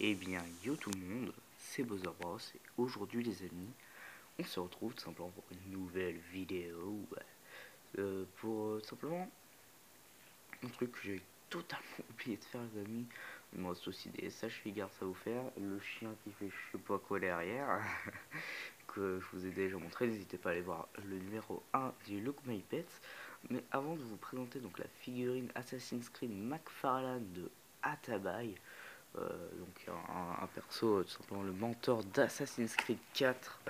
Eh bien, yo tout le monde, c'est Bowser Bros et aujourd'hui les amis, on se retrouve tout simplement pour une nouvelle vidéo, pour simplement un truc que j'ai totalement oublié de faire les amis. Il me reste aussi des sachets garces à vous faire, le chien qui fait je sais pas quoi derrière, que je vous ai déjà montré, n'hésitez pas à aller voir le numéro 1 du Look My Pets. Mais avant de vous présenter donc la figurine Assassin's Creed McFarlane de Atabai, donc un perso, tout simplement le mentor d'Assassin's Creed 4,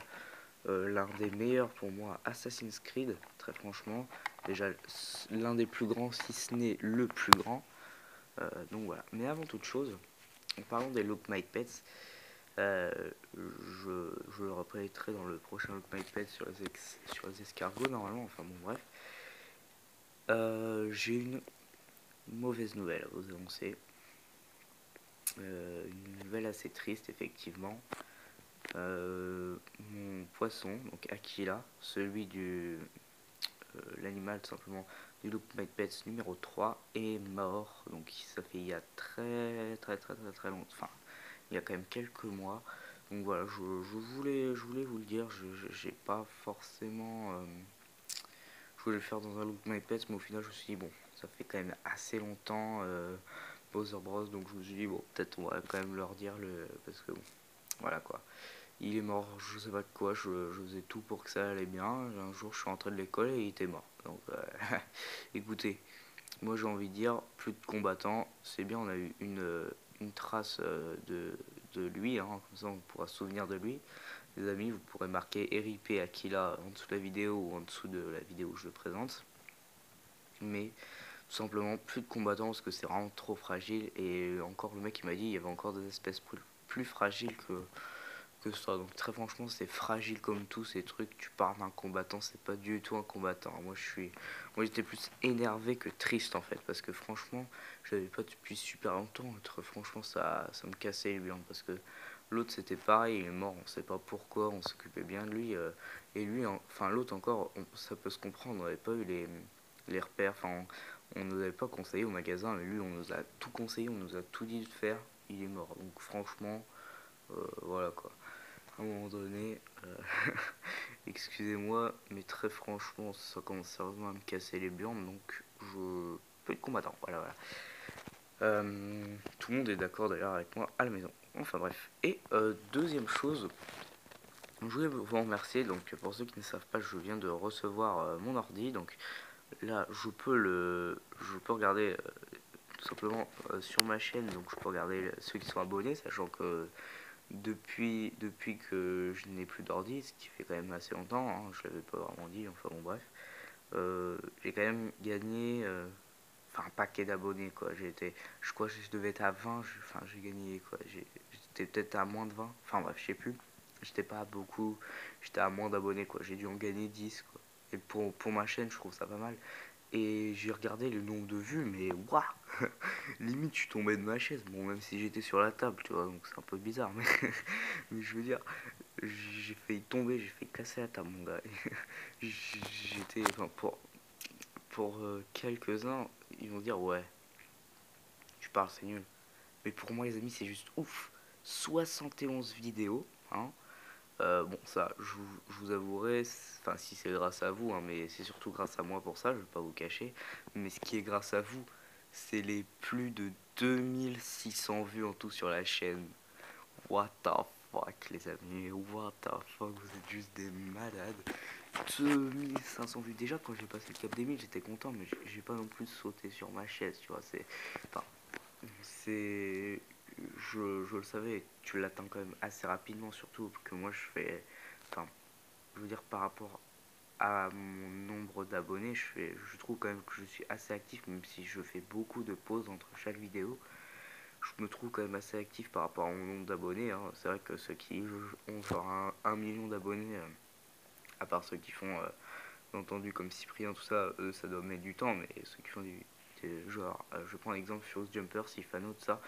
l'un des meilleurs pour moi Assassin's Creed, très franchement, déjà l'un des plus grands si ce n'est le plus grand, donc voilà. Mais avant toute chose, en parlant des Look My Pets, euh, je le représiterai dans le prochain Look My Pets sur les escargots normalement, enfin bon bref. J'ai une mauvaise nouvelle à vous annoncer. Une nouvelle assez triste effectivement. Mon poisson, donc Aquila, celui du l'animal tout simplement du Look My Pets numéro 3 est mort. Donc ça fait il y a très longtemps, enfin il y a quand même quelques mois. Donc voilà, je voulais vous le dire, j'ai pas forcément je voulais le faire dans un Look My Pets, mais au final je me suis dit bon, ça fait quand même assez longtemps Bowser Bros, donc je me suis dit bon, peut-être on va quand même leur dire parce que bon, voilà quoi. Il est mort, je sais pas de quoi, je faisais tout pour que ça allait bien. Un jour, je suis rentré de l'école et il était mort. Donc, écoutez, moi j'ai envie de dire, plus de combattants, c'est bien, on a eu une trace de lui, hein, comme ça on pourra se souvenir de lui. Les amis, vous pourrez marquer RIP Aquila en dessous de la vidéo ou en dessous de la vidéo où je le présente. Mais tout simplement, plus de combattants parce que c'est vraiment trop fragile. Et encore, le mec il m'a dit, il y avait encore des espèces plus fragiles que ça. Donc très franchement, c'est fragile comme tous ces trucs. Tu parles d'un combattant, c'est pas du tout un combattant. Moi j'étais plus énervé que triste en fait, parce que franchement, je l'avais pas depuis super longtemps. Franchement, ça me cassait les bien parce que l'autre c'était pareil, il est mort, on sait pas pourquoi, on s'occupait bien de lui. Et lui, enfin l'autre encore, ça peut se comprendre, on n'avait pas eu les repères. Enfin, on nous avait pas conseillé au magasin, mais lui, on nous a tout conseillé, on nous a tout dit de faire. Il est mort. Donc franchement, voilà quoi. À un moment donné, excusez-moi, mais très franchement, ça commence sérieusement à me casser les burnes, donc je peux être combattant. Voilà. Tout le monde est d'accord d'ailleurs avec moi à la maison. Enfin bref. Et deuxième chose, je voulais vous remercier. Donc pour ceux qui ne savent pas, je viens de recevoir mon ordi. Donc là, je peux regarder tout simplement sur ma chaîne. Donc je peux regarder ceux qui sont abonnés, sachant que depuis que je n'ai plus d'ordi, ce qui fait quand même assez longtemps, hein, je l'avais pas vraiment dit, enfin bon bref, j'ai quand même gagné un paquet d'abonnés quoi. Je crois que je devais être à 20, j'ai gagné quoi, j'étais peut-être à moins de 20, enfin bref, je sais plus, j'étais pas à beaucoup, j'étais à moins d'abonnés quoi, j'ai dû en gagner 10 quoi. Et pour ma chaîne, je trouve ça pas mal. Et j'ai regardé le nombre de vues, mais waouh, limite je suis tombé de ma chaise. Bon, même si j'étais sur la table, tu vois, donc c'est un peu bizarre, mais, mais je veux dire, j'ai failli tomber, j'ai failli casser la table, mon gars. J'étais, enfin, pour quelques-uns, ils vont dire, ouais, tu parles, c'est nul. Mais pour moi, les amis, c'est juste ouf. 71 vidéos, hein. Bon, ça, je vous avouerai, enfin, si c'est grâce à vous, hein, mais c'est surtout grâce à moi pour ça, je vais pas vous cacher. Mais ce qui est grâce à vous, c'est les plus de 2600 vues en tout sur la chaîne. What the fuck, les amis, what the fuck, vous êtes juste des malades. 2500 vues. Déjà, quand j'ai passé le cap des 1000, j'étais content, mais j'ai pas non plus sauté sur ma chaise, tu vois. Enfin, c'est. Je le savais, tu l'atteins quand même assez rapidement, surtout que moi je fais. Enfin, je veux dire, par rapport à mon nombre d'abonnés, je trouve quand même que je suis assez actif, même si je fais beaucoup de pauses entre chaque vidéo. Je me trouve quand même assez actif par rapport à mon nombre d'abonnés, hein. C'est vrai que ceux qui ont genre un million d'abonnés, à part ceux qui font, entendu comme Cyprien, tout ça, eux ça doit mettre du temps, mais ceux qui font genre, je prends l'exemple Furious Jumper, Sifano, tout ça.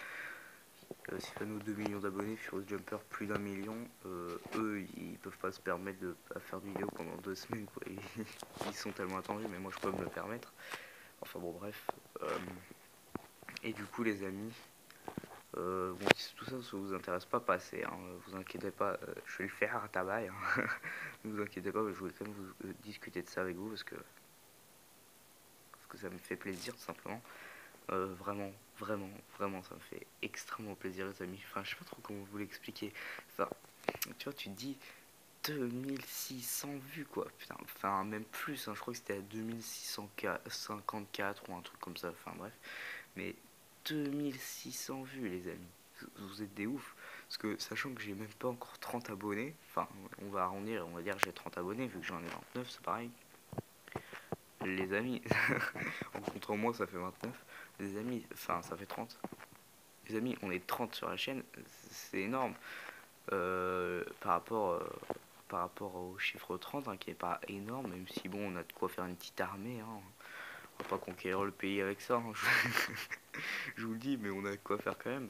Sifano 2 millions d'abonnés, Furious Jumper plus d'1 million, eux ils peuvent pas se permettre de pas faire de vidéo pendant 2 semaines quoi. Ils sont tellement attendus, mais moi je peux me le permettre. Enfin bon bref. Et du coup les amis, Bon, si tout ça vous intéresse pas, passez, hein, vous inquiétez pas, je vais le faire à tabac, hein. Ne vous inquiétez pas, je voulais quand même vous discuter de ça avec vous parce que ça me fait plaisir tout simplement. Vraiment, vraiment, vraiment, ça me fait extrêmement plaisir les amis. Enfin, je sais pas trop comment vous l'expliquer. Enfin, tu vois, tu te dis 2600 vues quoi, putain, enfin même plus, hein, je crois que c'était à 2654 ou un truc comme ça, enfin bref, mais 2600 vues les amis, vous êtes des ouf, parce que sachant que j'ai même pas encore 30 abonnés, enfin on va arrondir, on va dire que j'ai 30 abonnés vu que j'en ai 29, c'est pareil, les amis, en comptant moi ça fait 29, les amis, enfin ça fait 30, les amis, on est 30 sur la chaîne, c'est énorme, par rapport au chiffre 30, hein, qui est pas énorme, même si bon, on a de quoi faire une petite armée, hein. On va pas conquérir le pays avec ça, hein, je vous le dis, mais on a de quoi faire quand même.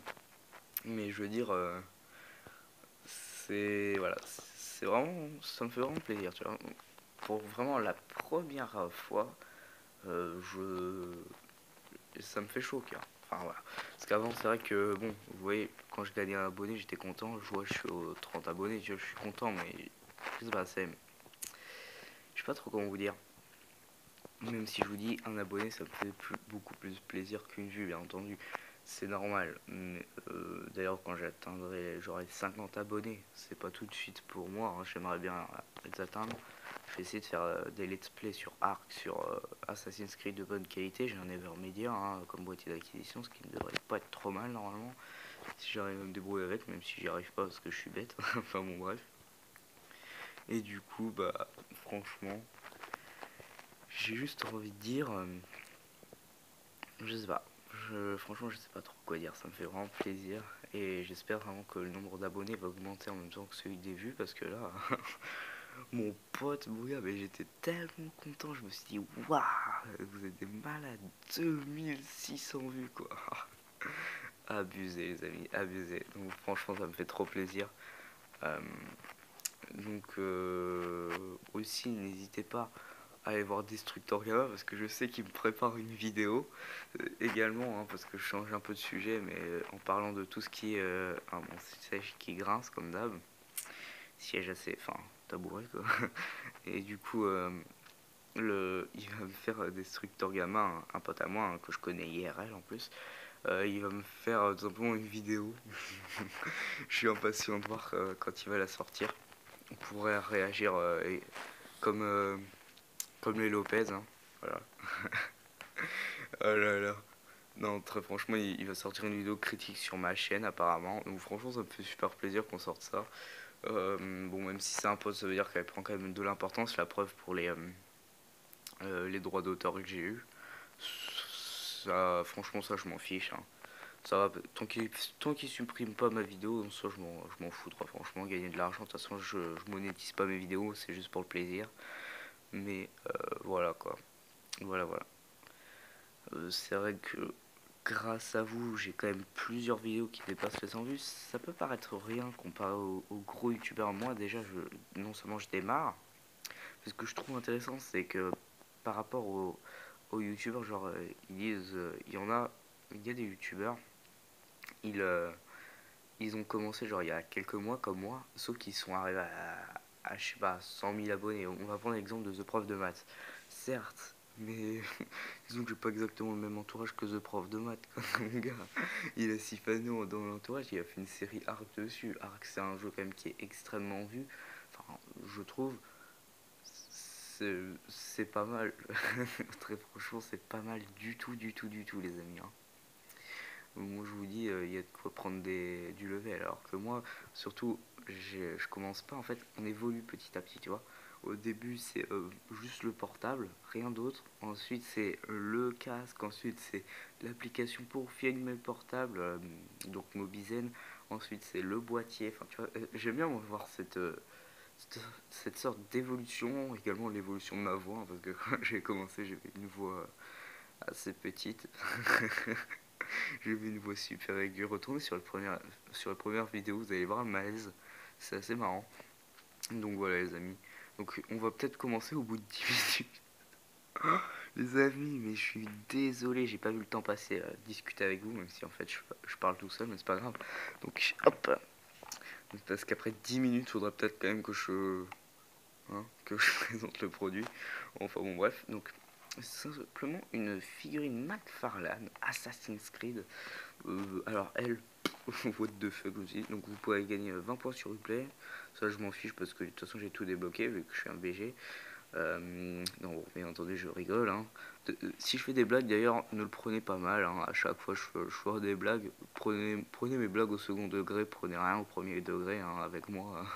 Mais je veux dire, c'est voilà, c'est vraiment, ça me fait vraiment plaisir, tu vois. Pour vraiment la première fois, je, ça me fait chaud au cœur. Enfin voilà. Parce qu'avant, c'est vrai que bon, vous voyez, quand je gagnais un abonné, j'étais content. Je vois, je suis aux 30 abonnés, tu vois, je suis content, mais je sais pas, je sais pas trop comment vous dire. Même si je vous dis un abonné, ça me fait beaucoup plus plaisir qu'une vue, bien entendu. C'est normal. Mais, d'ailleurs, quand j'atteindrai, j'aurai 50 abonnés. C'est pas tout de suite pour moi, hein. J'aimerais bien les atteindre. Je vais essayer de faire des let's play sur Ark, sur Assassin's Creed de bonne qualité. J'ai un Evermedia, hein, comme boîtier d'acquisition, ce qui ne devrait pas être trop mal normalement. Si j'arrive à me débrouiller avec, même si j'y arrive pas parce que je suis bête. Enfin bon, bref. Et du coup, bah, franchement, j'ai juste envie de dire, je sais pas. Franchement, je sais pas trop quoi dire. Ça me fait vraiment plaisir. Et j'espère vraiment que le nombre d'abonnés va augmenter en même temps que celui des vues. Parce que là, mon pote, mon gars, mais j'étais tellement content. Je me suis dit, waouh, vous êtes des malades. 2600 vues, quoi. Abusé, les amis, abusé. Donc, franchement, ça me fait trop plaisir. Euh, aussi, n'hésitez pas à aller voir Destructor Gamma parce que je sais qu'il me prépare une vidéo également, hein, parce que je change un peu de sujet, mais en parlant de tout ce qui est un bon siège qui grince comme d'hab, siège assez, enfin tabouret quoi. Et du coup, il va me faire Destructor Gamma, un pote à moi, hein, que je connais IRL en plus. Il va me faire tout simplement une vidéo. Je suis impatient de voir quand il va la sortir. On pourrait réagir comme, comme les Lopez, hein. Voilà. Oh là là. Non, très franchement, il va sortir une vidéo critique sur ma chaîne apparemment. Donc franchement, ça me fait super plaisir qu'on sorte ça. Bon, même si c'est un poste, ça veut dire qu'elle prend quand même de l'importance. La preuve pour les droits d'auteur que j'ai eu. Ça, franchement, ça, je m'en fiche, hein. Ça va, tant qu'il supprime pas ma vidéo, ça, je m'en foutrais. Franchement, gagner de l'argent, de toute façon, je monétise pas mes vidéos, c'est juste pour le plaisir. Mais voilà quoi. Voilà, voilà. C'est vrai que grâce à vous, j'ai quand même plusieurs vidéos qui dépassent les 100 vues. Ça peut paraître rien comparé aux gros youtubeurs. Moi, déjà, non seulement je démarre, mais ce que je trouve intéressant, c'est que par rapport aux youtubeurs, genre, ils disent, il y a des youtubeurs, ils, euh, ils ont commencé, genre, il y a quelques mois, comme moi, sauf qu'ils sont arrivés je sais pas, 100 000 abonnés. On va prendre l'exemple de The Prof de maths. Certes, mais disons que j'ai pas exactement le même entourage que The Prof de maths, quoi. Mon gars, il a 6 panneaux dans l'entourage, il a fait une série Arc dessus. Arc, c'est un jeu quand même qui est extrêmement vu. Enfin, je trouve, c'est pas mal. Très franchement, c'est pas mal du tout, du tout, du tout, les amis, hein. Moi, je vous dis, il y a de quoi prendre du level. Alors que moi, surtout, je commence pas. En fait, on évolue petit à petit, tu vois. Au début, c'est juste le portable, rien d'autre. Ensuite, c'est le casque. Ensuite, c'est l'application pour filmer le portable, donc Mobizen. Ensuite, c'est le boîtier. Enfin, tu vois, j'aime bien voir cette sorte d'évolution. Également, l'évolution de ma voix, hein, parce que quand j'ai commencé, j'avais une voix assez petite. J'ai vu une voix super aiguë. Retournez sur la première vidéo, vous allez voir le malaise. C'est assez marrant. Donc voilà les amis. Donc on va peut-être commencer au bout de 10 minutes. Les amis, mais je suis désolé, j'ai pas vu le temps passer à discuter avec vous, même si en fait je parle tout seul, mais c'est pas grave. Donc hop, donc, parce qu'après 10 minutes, faudrait peut-être quand même que je présente le produit. Enfin bon bref, donc c'est simplement une figurine McFarlane Assassin's Creed. Alors elle, what the fuck aussi. Donc vous pouvez gagner 20 points sur replay. Ça je m'en fiche parce que de toute façon j'ai tout débloqué vu que je suis un BG. Non, bon, bien entendu, je rigole. Hein. Si je fais des blagues, d'ailleurs, ne le prenez pas mal. Hein. À chaque fois, je fais des blagues. Prenez mes blagues au second degré, prenez rien au premier degré hein, avec moi.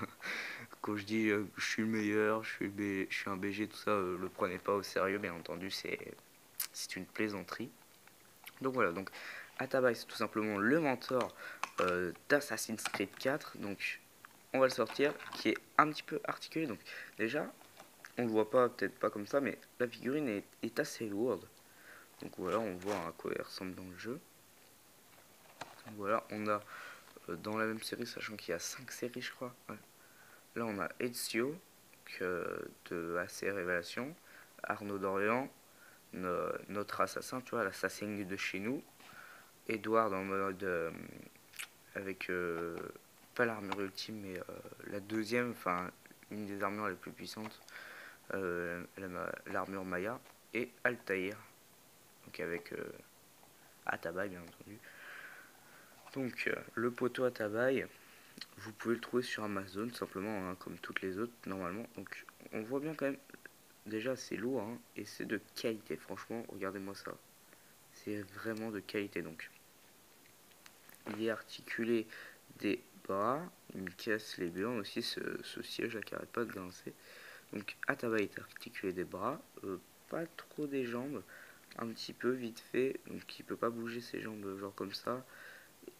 Quand je dis que je suis le meilleur, je suis un BG, tout ça, le prenez pas au sérieux, bien entendu, c'est une plaisanterie. Donc voilà, donc Atabai, c'est tout simplement le mentor d'Assassin's Creed 4. Donc on va le sortir, qui est un petit peu articulé. Donc déjà, on le voit pas, peut-être pas comme ça, mais la figurine est assez lourde. Donc voilà, on voit à quoi elle ressemble dans le jeu. Donc voilà, on a dans la même série, sachant qu'il y a 5 séries, je crois. Ouais. Là, on a Ezio de AC Révélation, Arnaud Dorian, notre assassin, tu vois, l'assassin de chez nous, Edward en mode avec pas l'armure ultime, mais la deuxième, enfin une des armures les plus puissantes, l'armure Maya, et Altaïr, donc avec Atabai bien entendu. Donc le poteau Atabai, vous pouvez le trouver sur Amazon simplement, hein, comme toutes les autres normalement. Donc on voit bien quand même, déjà c'est lourd hein, et c'est de qualité, franchement, regardez-moi ça. C'est vraiment de qualité donc. Il est articulé des bras, il me casse les burnes aussi, ce siège là qui arrête pas de grincer. Donc Atabai est articulé des bras, pas trop des jambes, un petit peu vite fait, donc il peut pas bouger ses jambes genre comme ça,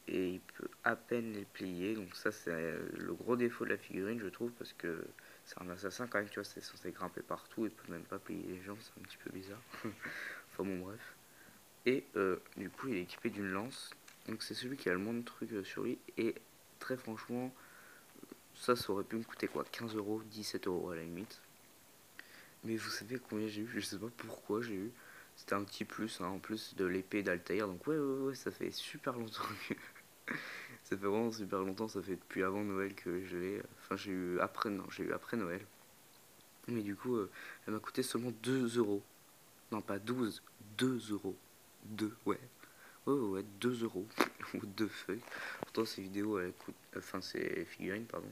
et il peut à peine les plier, donc ça c'est le gros défaut de la figurine je trouve, parce que c'est un assassin quand même, tu vois, c'est censé grimper partout, il peut même pas plier les jambes, c'est un petit peu bizarre. Enfin bon bref. Et du coup il est équipé d'une lance, donc c'est celui qui a le moins de trucs sur lui, et très franchement, ça aurait pu me coûter quoi, 15 euros, 17 euros à la limite. Mais vous savez combien j'ai eu? Je sais pas pourquoi j'ai eu. C'était un petit plus, hein, en plus de l'épée d'Altair. Donc ouais, ça fait super longtemps que... ça fait vraiment super longtemps, ça fait depuis avant Noël que je l'ai. Enfin j'ai eu après, non, j'ai eu après Noël. Mais du coup, elle m'a coûté seulement 2 euros. Non pas 12, 2 euros. 2, ouais. Ouais, 2 euros. Ou 2 feuilles. Pourtant ces vidéos, elles coûtent... Enfin ces figurines, pardon.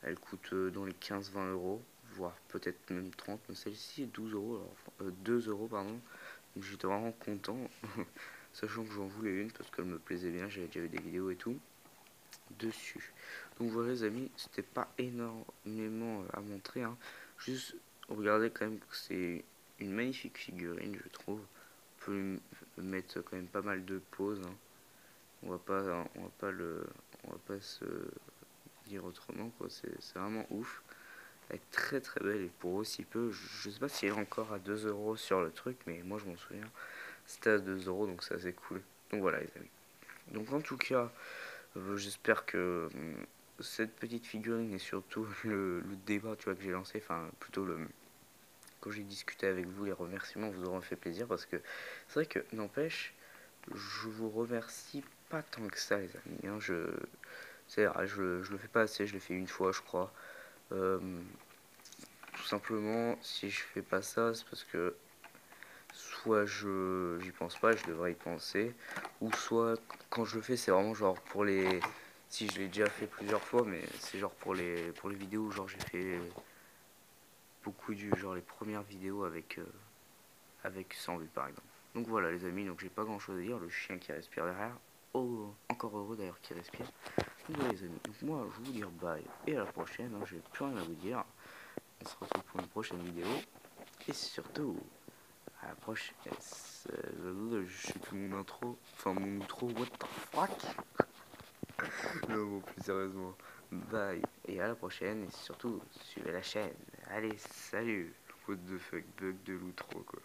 Elles coûtent dans les 15-20 euros. Voire peut-être même 30. Mais celle-ci est 12 euros. Alors, 2 euros, pardon. Donc j'étais vraiment content. Sachant que j'en voulais une parce qu'elle me plaisait bien. J'avais déjà vu des vidéos et tout dessus. Donc voilà les amis, c'était pas énormément à montrer. Hein. Juste regardez quand même que c'est une magnifique figurine, je trouve. On peut mettre quand même pas mal de pauses. Hein. On va pas se dire autrement quoi. C'est vraiment ouf. Elle est très très belle et pour aussi peu, je sais pas si elle est encore à 2 euros sur le truc, mais moi je m'en souviens. C'était à 2 euros donc c'est assez cool. Donc voilà les amis. Donc en tout cas, j'espère que cette petite figurine et surtout le débat tu vois, que j'ai lancé, enfin plutôt quand j'ai discuté avec vous, les remerciements vous auront fait plaisir parce que c'est vrai que n'empêche, je vous remercie pas tant que ça les amis. Hein, c'est vrai, je le fais pas assez, je l'ai fait une fois je crois. Euh, Tout simplement, si je fais pas ça, c'est parce que soit j'y pense pas, je devrais y penser, ou soit quand je le fais, c'est vraiment genre pour les... Si je l'ai déjà fait plusieurs fois, mais c'est genre pour les vidéos où genre j'ai fait beaucoup genre les premières vidéos avec 100 vues par exemple. Donc voilà les amis, donc j'ai pas grand chose à dire, le chien qui respire derrière, oh, encore heureux d'ailleurs qui respire. Donc voilà les amis, donc moi je vais vous dire bye et à la prochaine, hein, j'ai plus rien à vous dire. On se retrouve pour une prochaine vidéo, et surtout... À la prochaine. Je sais plus mon intro. Enfin, mon outro. What the fuck? Non, bon, plus sérieusement. Bye. Et à la prochaine. Et surtout, suivez la chaîne. Allez, salut. What the fuck, bug de l'outro, quoi.